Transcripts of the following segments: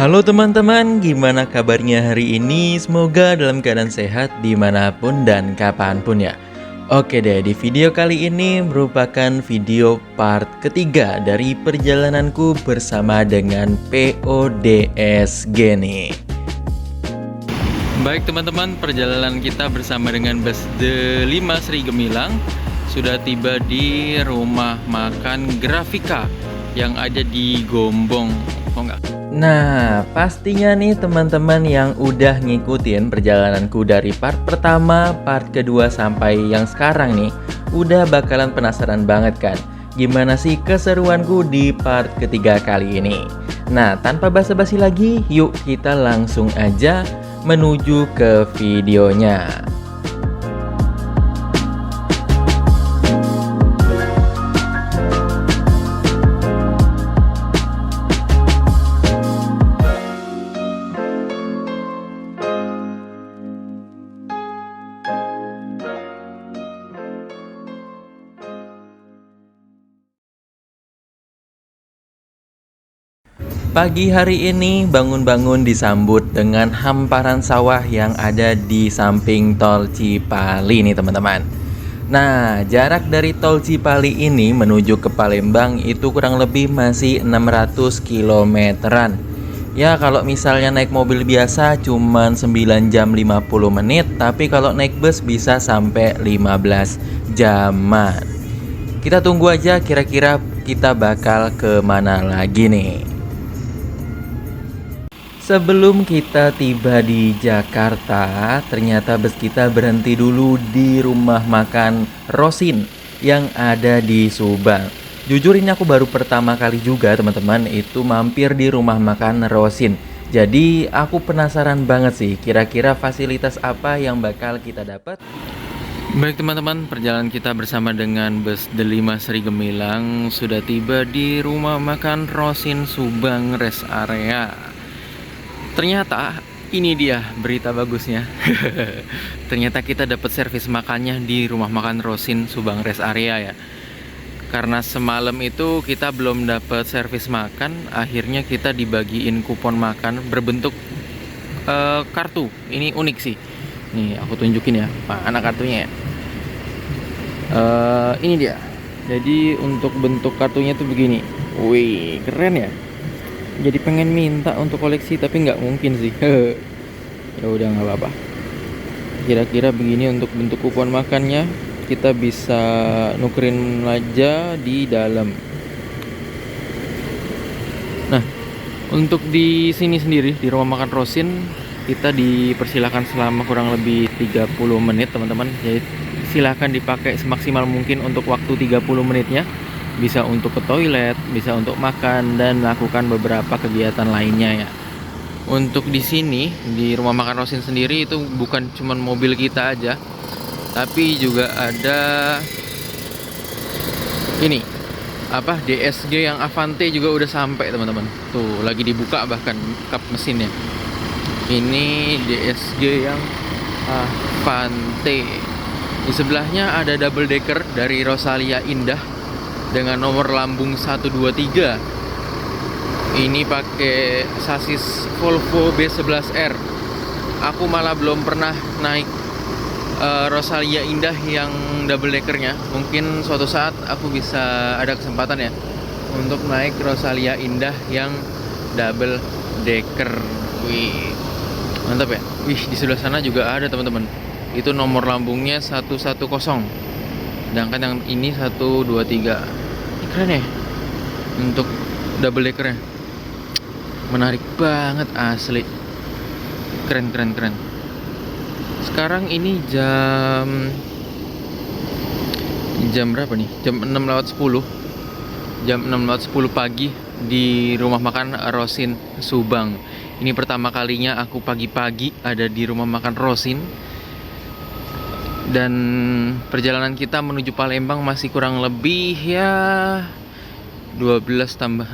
Halo teman-teman, gimana kabarnya hari ini? Semoga dalam keadaan sehat dimanapun dan kapanpun ya. Oke deh, di video kali ini merupakan video part ketiga dari perjalananku bersama dengan PODSG nih. Baik teman-teman, perjalanan kita bersama dengan bus The 5 Sri Gemilang sudah tiba di rumah makan Grafika yang ada di Gombong. Oh enggak. Nah, pastinya nih teman-teman yang udah ngikutin perjalananku dari part pertama, part kedua sampai yang sekarang nih, udah bakalan penasaran banget kan? Gimana sih keseruanku di part ketiga kali ini? Nah, tanpa basa-basi lagi, yuk kita langsung aja menuju ke videonya. Pagi hari ini bangun-bangun disambut dengan hamparan sawah yang ada di samping tol Cipali nih teman-teman. Nah, jarak dari tol Cipali ini menuju ke Palembang itu kurang lebih masih 600 kilometeran. Ya kalau misalnya naik mobil biasa cuman 9 jam 50 menit, tapi kalau naik bus bisa sampai 15 jaman. Kita tunggu aja kira-kira kita bakal kemana lagi nih. Sebelum kita tiba di Jakarta, ternyata bus kita berhenti dulu di rumah makan Rosin yang ada di Subang. Jujur ini aku baru pertama kali juga teman-teman itu mampir di rumah makan Rosin. Jadi aku penasaran banget sih kira-kira fasilitas apa yang bakal kita dapat. Baik teman-teman, perjalanan kita bersama dengan bus The 5 Sri Gemilang sudah tiba di rumah makan Rosin Subang Rest Area. Ternyata ini dia berita bagusnya. Ternyata kita dapat servis makannya di rumah makan Rosin Subang Rest Area ya. Karena semalam itu kita belum dapat servis makan, akhirnya kita dibagiin kupon makan berbentuk kartu. Ini unik sih. Nih aku tunjukin ya, mana kartunya ya. Ini dia. Jadi untuk bentuk kartunya tuh begini. Wih, keren ya. Jadi pengen minta untuk koleksi tapi nggak mungkin sih. Ya udah nggak apa-apa. Kira-kira begini untuk bentuk kupon makannya. Kita bisa nukerin aja di dalam. Nah, untuk di sini sendiri di rumah makan Rosin kita dipersilakan selama kurang lebih 30 menit teman-teman. Jadi silakan dipakai semaksimal mungkin untuk waktu 30 menitnya. Bisa untuk ke toilet, bisa untuk makan dan melakukan beberapa kegiatan lainnya ya. Untuk di sini di rumah makan Rosin sendiri itu bukan cuma mobil kita aja, tapi juga ada ini apa DSG yang Avante juga udah sampai teman-teman. Tuh lagi dibuka bahkan kap mesinnya. Ini DSG yang Avante. Di sebelahnya ada double decker dari Rosalia Indah dengan nomor lambung 123. Ini pakai sasis Volvo B11R. Aku malah belum pernah naik Rosalia Indah yang double deckernya. Mungkin suatu saat aku bisa ada kesempatan ya untuk naik Rosalia Indah yang double decker. Wih, mantap ya. Wih, di sebelah sana juga ada teman-teman. Itu nomor lambungnya 110. Sedangkan yang ini 123. Ini keren ya untuk double deckernya. Menarik banget asli. Keren. Sekarang ini jam berapa nih? Jam 6:10. Jam 6:10 pagi di rumah makan Rosin Subang. Ini pertama kalinya aku pagi-pagi ada di rumah makan Rosin. Dan perjalanan kita menuju Palembang masih kurang lebih ya 12 tambah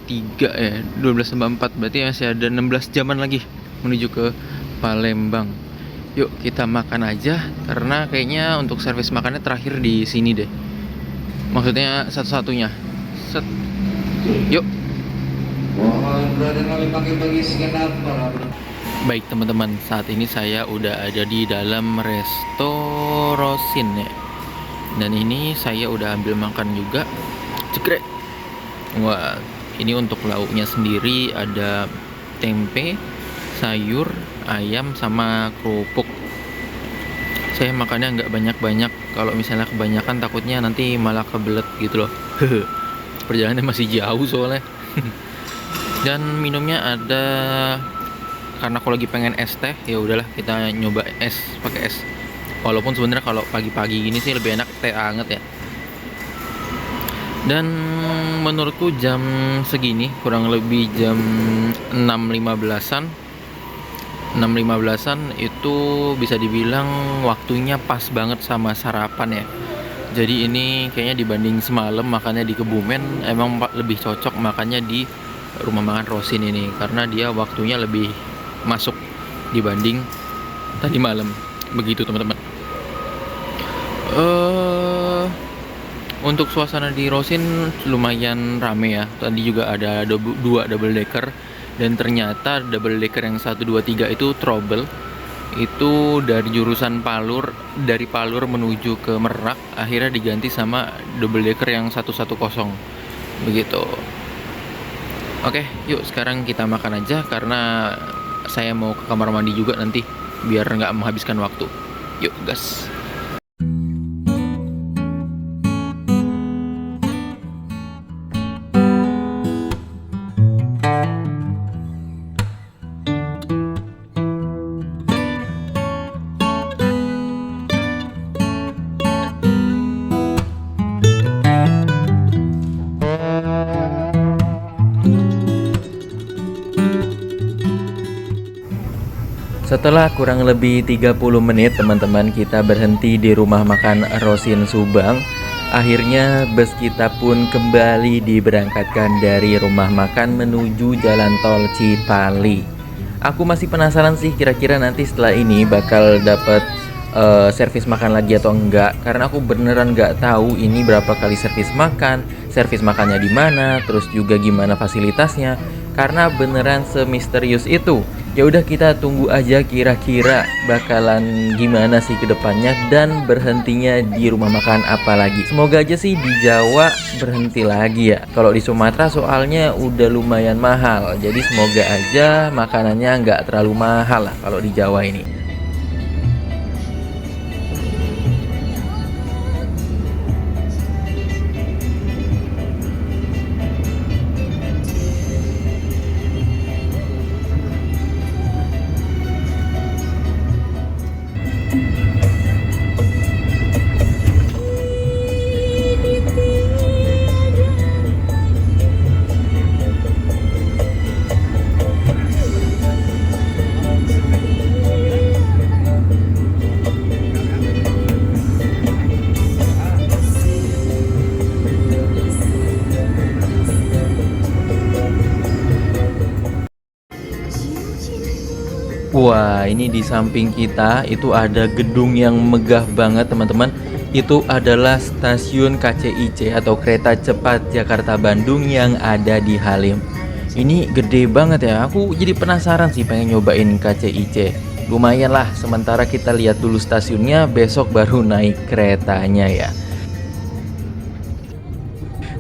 3 ya 12 tambah 4 berarti masih ada 16 jaman lagi menuju ke Palembang. Yuk kita makan aja karena kayaknya untuk servis makannya terakhir di sini deh. Maksudnya satu-satunya. Set. Yuk. Baik teman-teman, saat ini saya udah ada di dalam resto Rosin ya. Dan ini saya udah ambil makan juga. Cekrek. Wah, ini untuk lauknya sendiri ada tempe, sayur, ayam, sama kerupuk. Saya makannya nggak banyak-banyak. Kalau misalnya kebanyakan takutnya nanti malah kebelet gitu loh. Perjalanannya masih jauh soalnya. Dan minumnya ada, karena aku lagi pengen es teh, ya udahlah kita nyoba es pakai es. Walaupun sebenarnya kalau pagi-pagi gini sih lebih enak teh anget ya. Dan menurutku jam segini kurang lebih jam 6.15-an 6.15-an itu bisa dibilang waktunya pas banget sama sarapan ya. Jadi ini kayaknya dibanding semalam makannya di Kebumen, emang lebih cocok makannya di rumah makan Rosin ini karena dia waktunya lebih masuk dibanding tadi malam. Begitu teman-teman. Untuk suasana di Rosin lumayan rame ya. Tadi juga ada dua double decker, dan ternyata double decker yang 1, 2, 3 itu trouble. Itu dari jurusan Palur, dari Palur menuju ke Merak, akhirnya diganti sama double decker yang 110. Begitu. Oke, yuk sekarang kita makan aja karena saya mau ke kamar mandi juga nanti biar nggak menghabiskan waktu. Yuk gas. Setelah kurang lebih 30 menit teman-teman kita berhenti di rumah makan Rosin Subang. Akhirnya bus kita pun kembali diberangkatkan dari rumah makan menuju jalan tol Cipali. Aku masih penasaran sih kira-kira nanti setelah ini bakal dapat servis makan lagi atau enggak, karena aku beneran nggak tahu ini berapa kali servis makannya di mana, terus juga gimana fasilitasnya, karena beneran semisterius itu. Ya udah kita tunggu aja kira-kira bakalan gimana sih ke depannya dan berhentinya di rumah makan apa lagi. Semoga aja sih di Jawa berhenti lagi ya. Kalau di Sumatera soalnya udah lumayan mahal. Jadi semoga aja makanannya nggak terlalu mahal lah kalau di Jawa ini. Wah, ini di samping kita itu ada gedung yang megah banget teman-teman. Itu adalah stasiun KCIC atau Kereta Cepat Jakarta Bandung yang ada di Halim. Ini gede banget ya. Aku jadi penasaran sih pengen nyobain KCIC. Lumayan lah, sementara kita lihat dulu stasiunnya, besok baru naik keretanya ya.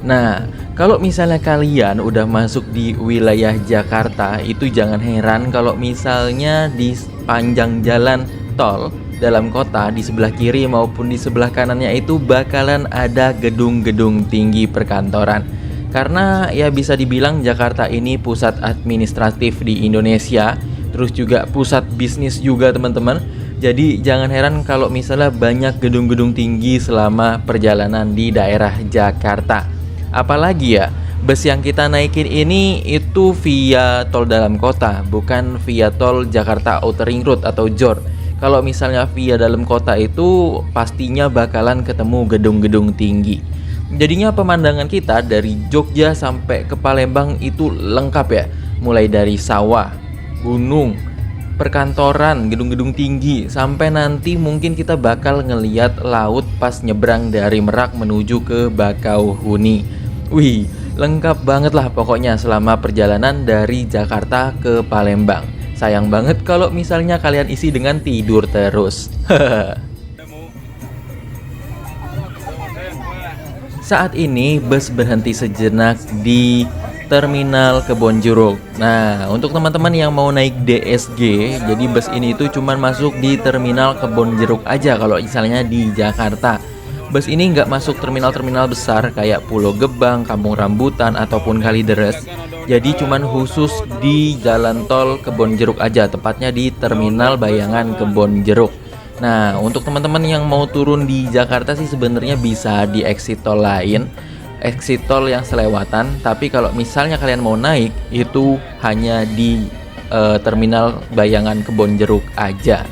Nah, kalau misalnya kalian udah masuk di wilayah Jakarta, itu jangan heran kalau misalnya di sepanjang jalan tol dalam kota di sebelah kiri maupun di sebelah kanannya itu bakalan ada gedung-gedung tinggi perkantoran. Karena ya bisa dibilang Jakarta ini pusat administratif di Indonesia, terus juga pusat bisnis juga teman-teman. Jadi jangan heran kalau misalnya banyak gedung-gedung tinggi selama perjalanan di daerah Jakarta. Apalagi ya, bus yang kita naikin ini itu via tol dalam kota, bukan via tol Jakarta Outer Ring Road atau JOR. Kalau misalnya via dalam kota itu pastinya bakalan ketemu gedung-gedung tinggi. Jadinya pemandangan kita dari Jogja sampai ke Palembang itu lengkap ya. Mulai dari sawah, gunung, perkantoran, gedung-gedung tinggi, sampai nanti mungkin kita bakal ngeliat laut pas nyebrang dari Merak menuju ke Bakauheni. Wih, Lengkap banget lah pokoknya selama perjalanan dari Jakarta ke Palembang. Sayang banget kalau misalnya kalian isi dengan tidur terus. Saat ini bus berhenti sejenak di Terminal Kebonjeruk. Nah, untuk teman-teman yang mau naik DSG, jadi bus ini itu cuman masuk di Terminal Kebonjeruk aja kalau misalnya di Jakarta. Bus ini nggak masuk terminal-terminal besar kayak Pulau Gebang, Kampung Rambutan, ataupun Kalideres. Jadi cuman khusus di jalan tol Kebonjeruk aja, tepatnya di Terminal Bayangan Kebonjeruk. Nah, untuk teman-teman yang mau turun di Jakarta sih sebenarnya bisa di exit tol lain, exit tol yang selewatan. Tapi kalau misalnya kalian mau naik, itu hanya di Terminal Bayangan Kebonjeruk aja.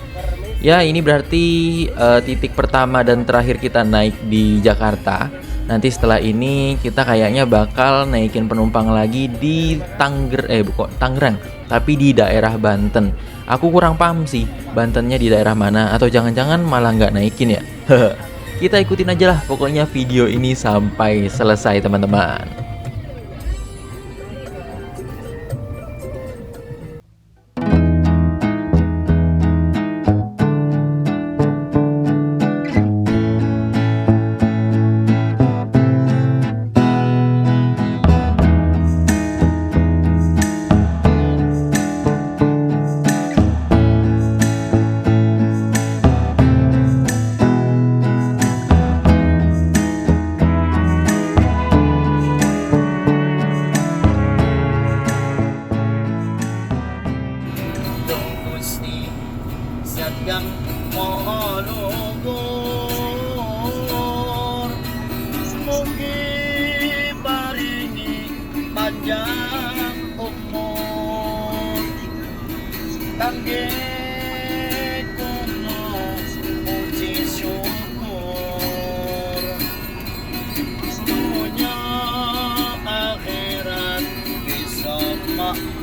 Ya, ini berarti titik pertama dan terakhir kita naik di Jakarta. Nanti setelah ini kita kayaknya bakal naikin penumpang lagi di Tangerang, tapi di daerah Banten. Aku kurang paham sih, Bantennya di daerah mana, atau jangan-jangan malah nggak naikin ya. Kita ikutin aja lah pokoknya video ini sampai selesai teman-teman. Sadyang malugur, mugi paringi panjang umur, kangge kuno puji syukur, dunia akhirat bisa makmur.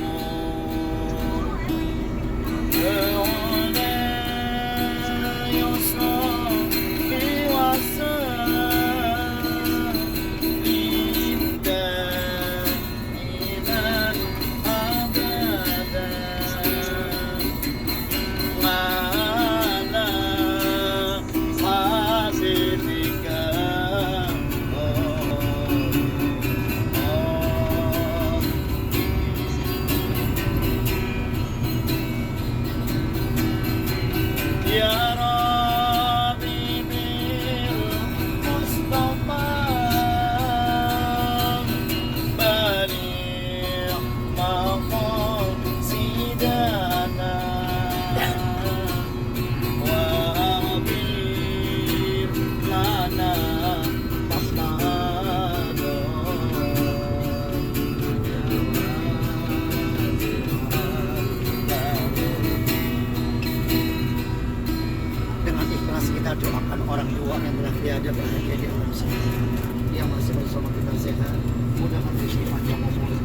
Ya Rabbi bil Mustafa baligh maqasidana wa abir lana maqsada. Dengan ikhlas kita doakan orang tua yang telah tiada bahagia di alam sana, yang masih bersama kita sehat, mudah-mudahan Gusti panjang umur,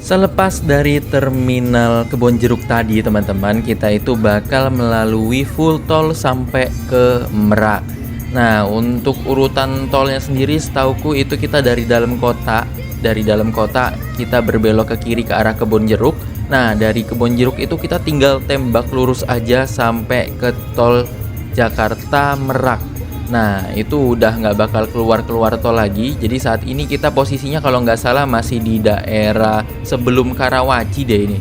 Selepas dari Terminal Kebonjeruk tadi teman-teman, kita itu bakal melalui full tol sampai ke Merak. Nah, untuk urutan tolnya sendiri setauku itu kita dari dalam kota. Dari dalam kota kita berbelok ke kiri ke arah Kebonjeruk. Nah, dari Kebonjeruk itu kita tinggal tembak lurus aja sampai ke tol Jakarta Merak. Nah, itu udah nggak bakal keluar tol lagi. Jadi saat ini kita posisinya kalau nggak salah masih di daerah sebelum Karawaci deh ini.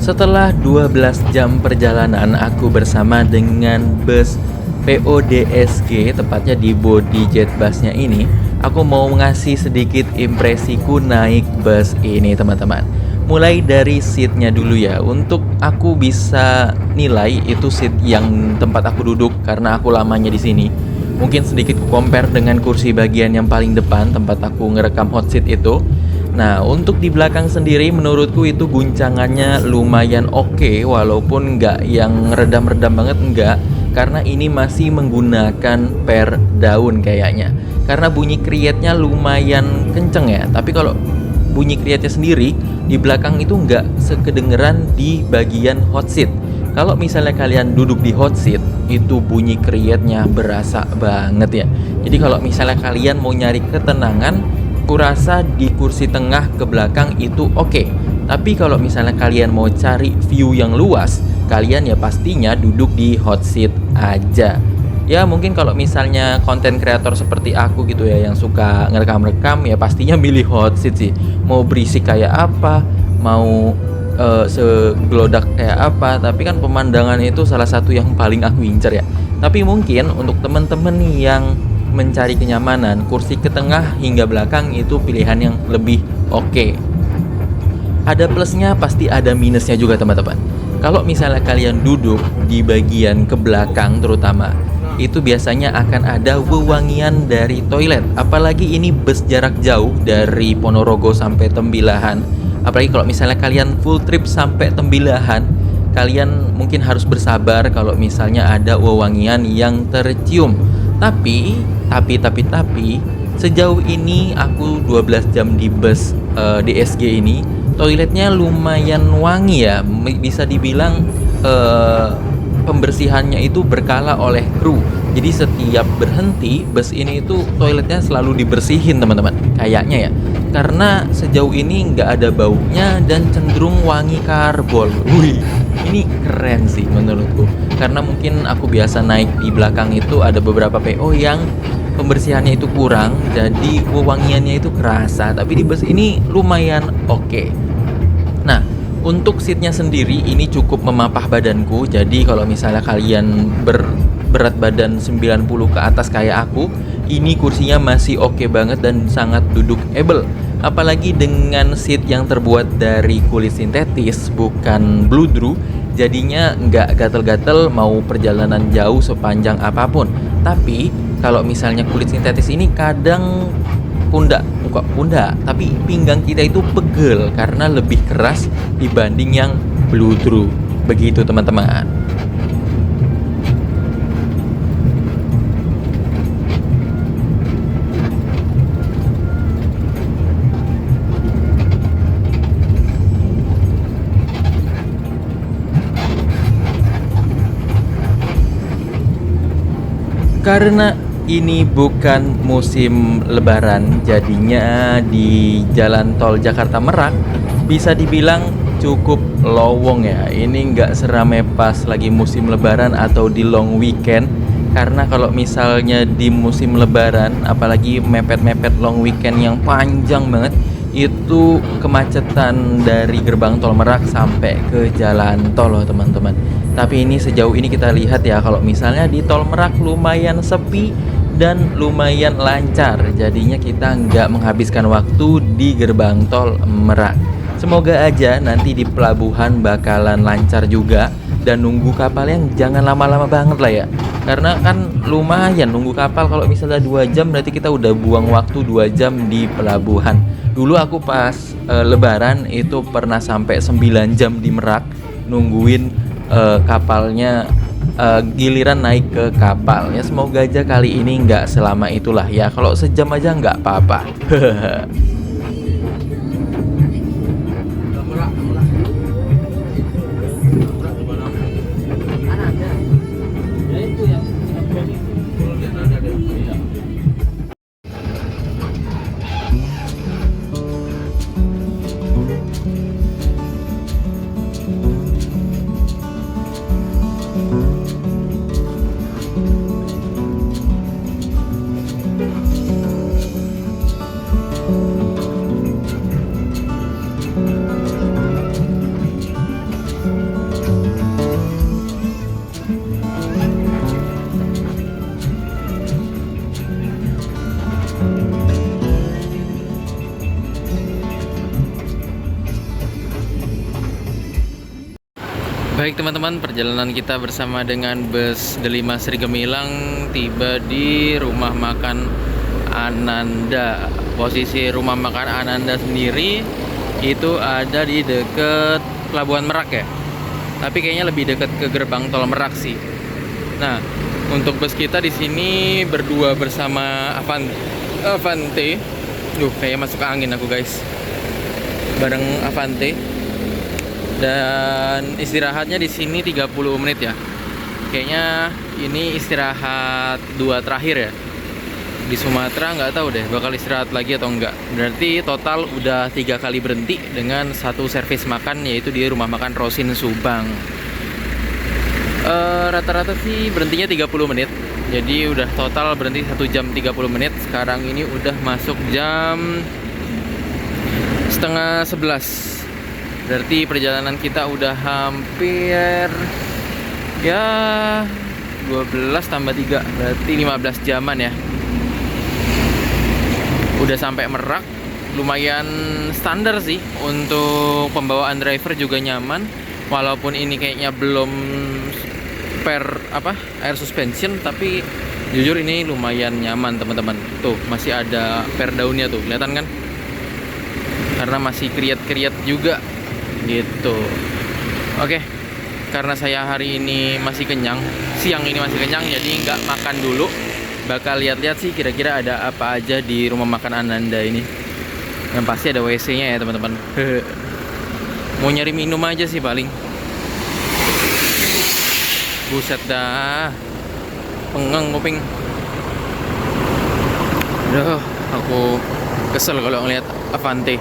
Setelah 12 jam perjalanan, aku bersama dengan bus PODSG, tepatnya di body jet busnya ini. Aku mau ngasih sedikit impresiku naik bus ini, teman-teman. Mulai dari seatnya dulu ya. Untuk aku bisa nilai itu seat yang tempat aku duduk karena aku lamanya di sini. Mungkin sedikit ku compare dengan kursi bagian yang paling depan tempat aku ngerekam hot seat itu. Nah, untuk di belakang sendiri menurutku itu guncangannya lumayan oke, walaupun nggak yang redam-redam banget, enggak. Karena ini masih menggunakan per daun kayaknya. Karena bunyi krietnya lumayan kenceng ya. Tapi kalau bunyi krietnya sendiri di belakang itu nggak sekedengeran di bagian hot seat. Kalau misalnya kalian duduk di hot seat, itu bunyi krietnya berasa banget ya. Jadi kalau misalnya kalian mau nyari ketenangan, kurasa di kursi tengah ke belakang itu oke. Tapi kalau misalnya kalian mau cari view yang luas, kalian ya pastinya duduk di hot seat aja. Ya mungkin kalau misalnya konten kreator seperti aku gitu ya, yang suka ngerekam-rekam, ya pastinya milih hot seat sih. Mau berisik kayak apa, mau seglodak kayak apa, tapi kan pemandangan itu salah satu yang paling aku incer ya. Tapi mungkin untuk temen-temen nih yang mencari kenyamanan, kursi ke tengah hingga belakang itu pilihan yang lebih oke. Ada plusnya, pasti ada minusnya juga teman-teman. Kalau misalnya kalian duduk di bagian ke belakang terutama, itu biasanya akan ada wewangian dari toilet. Apalagi ini bus jarak jauh dari Ponorogo sampai Tembilahan. Apalagi kalau misalnya kalian full trip sampai Tembilahan, kalian mungkin harus bersabar kalau misalnya ada wewangian yang tercium. Tapi sejauh ini aku 12 jam di bus DSG ini, toiletnya lumayan wangi ya. Bisa dibilang pembersihannya itu berkala oleh kru. Jadi setiap berhenti bus ini itu toiletnya selalu dibersihin teman-teman. Kayaknya ya. Karena sejauh ini nggak ada baunya dan cenderung wangi karbol. Wih, ini keren sih menurutku. Karena mungkin aku biasa naik di belakang itu ada beberapa PO yang pembersihannya itu kurang, jadi wewangiannya itu kerasa. Tapi di bus ini lumayan oke. Nah, untuk seatnya sendiri ini cukup memapah badanku. Jadi kalau misalnya kalian berat badan 90 ke atas kayak aku, ini kursinya masih oke banget dan sangat duduk able. Apalagi dengan seat yang terbuat dari kulit sintetis, bukan bludru, jadinya nggak gatel-gatel mau perjalanan jauh sepanjang apapun. Tapi kalau misalnya kulit sintetis ini kadang tapi pinggang kita itu pegel karena lebih keras dibanding yang bludru. Begitu teman-teman. Karena ini bukan musim lebaran, jadinya di jalan tol Jakarta Merak bisa dibilang cukup lowong ya. Ini nggak seramai pas lagi musim lebaran atau di long weekend. Karena kalau misalnya di musim lebaran, apalagi mepet-mepet long weekend yang panjang banget, itu kemacetan dari gerbang tol Merak sampai ke jalan tol loh teman-teman. Tapi ini sejauh ini kita lihat ya, kalau misalnya di tol Merak lumayan sepi dan lumayan lancar. Jadinya kita nggak menghabiskan waktu di gerbang tol Merak. Semoga aja nanti di pelabuhan bakalan lancar juga. Dan nunggu kapal yang jangan lama-lama banget lah ya. Karena kan lumayan nunggu kapal, kalau misalnya 2 jam berarti kita udah buang waktu 2 jam di pelabuhan. Dulu aku pas lebaran itu pernah sampai 9 jam di Merak nungguin kapalnya giliran naik ke kapal. Ya semoga aja kali ini nggak selama itulah ya. Kalau sejam aja nggak apa-apa. Baik teman-teman, perjalanan kita bersama dengan bus Delima Sri Gemilang tiba di rumah makan Ananda. Posisi rumah makan Ananda sendiri itu ada di deket Pelabuhan Merak ya. Tapi kayaknya lebih dekat ke gerbang tol Merak sih. Nah, untuk bus kita di sini berdua bersama Avante. Kayaknya masuk angin aku guys. Bareng Avante. Dan istirahatnya di sini 30 menit ya. Kayaknya ini istirahat 2 terakhir ya. Di Sumatera nggak tahu deh bakal istirahat lagi atau enggak. Berarti total udah 3 kali berhenti dengan 1 servis makan, yaitu di rumah makan Rosin Subang. Rata-rata sih berhentinya 30 menit. Jadi udah total berhenti 1 jam 30 menit. Sekarang ini udah masuk jam setengah 11. Berarti perjalanan kita udah hampir ya 12 tambah 3, berarti 15 jaman ya. Udah sampai Merak. Lumayan standar sih untuk pembawaan driver, juga nyaman. Walaupun ini kayaknya belum air suspension, tapi jujur ini lumayan nyaman teman-teman. Tuh masih ada daunnya tuh, kelihatan kan? Karena masih kriat-kriat juga gitu. Oke, karena saya hari ini masih kenyang, siang ini masih kenyang, jadi nggak makan dulu. Bakal lihat-lihat sih kira-kira ada apa aja di rumah makan Ananda ini. Yang pasti ada WC-nya ya teman-teman. Mau nyari minum aja sih paling. Buset dah, pengang kuping. Aduh, aku kesel kalau ngeliat Avante.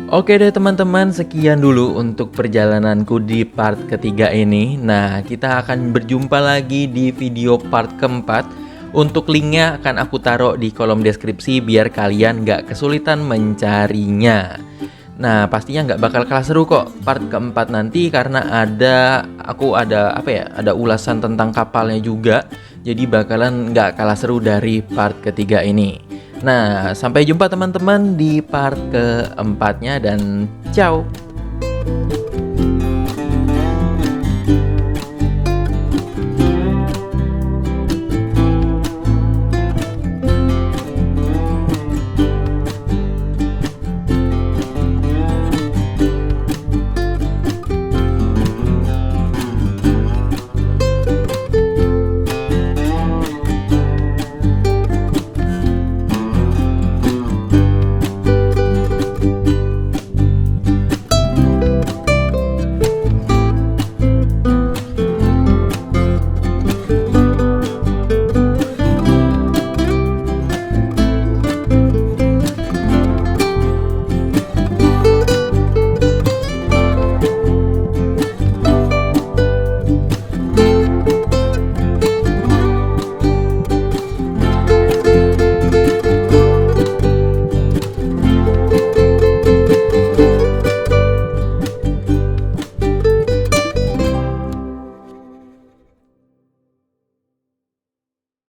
Oke deh teman-teman, sekian dulu untuk perjalananku di part ketiga ini. Nah, kita akan berjumpa lagi di video part keempat. Untuk linknya akan aku taruh di kolom deskripsi biar kalian gak kesulitan mencarinya. Nah, pastinya gak bakal kalah seru kok part keempat nanti, karena ada ulasan tentang kapalnya juga. Jadi bakalan gak kalah seru dari part ketiga ini. Nah, sampai jumpa teman-teman di part keempatnya dan ciao.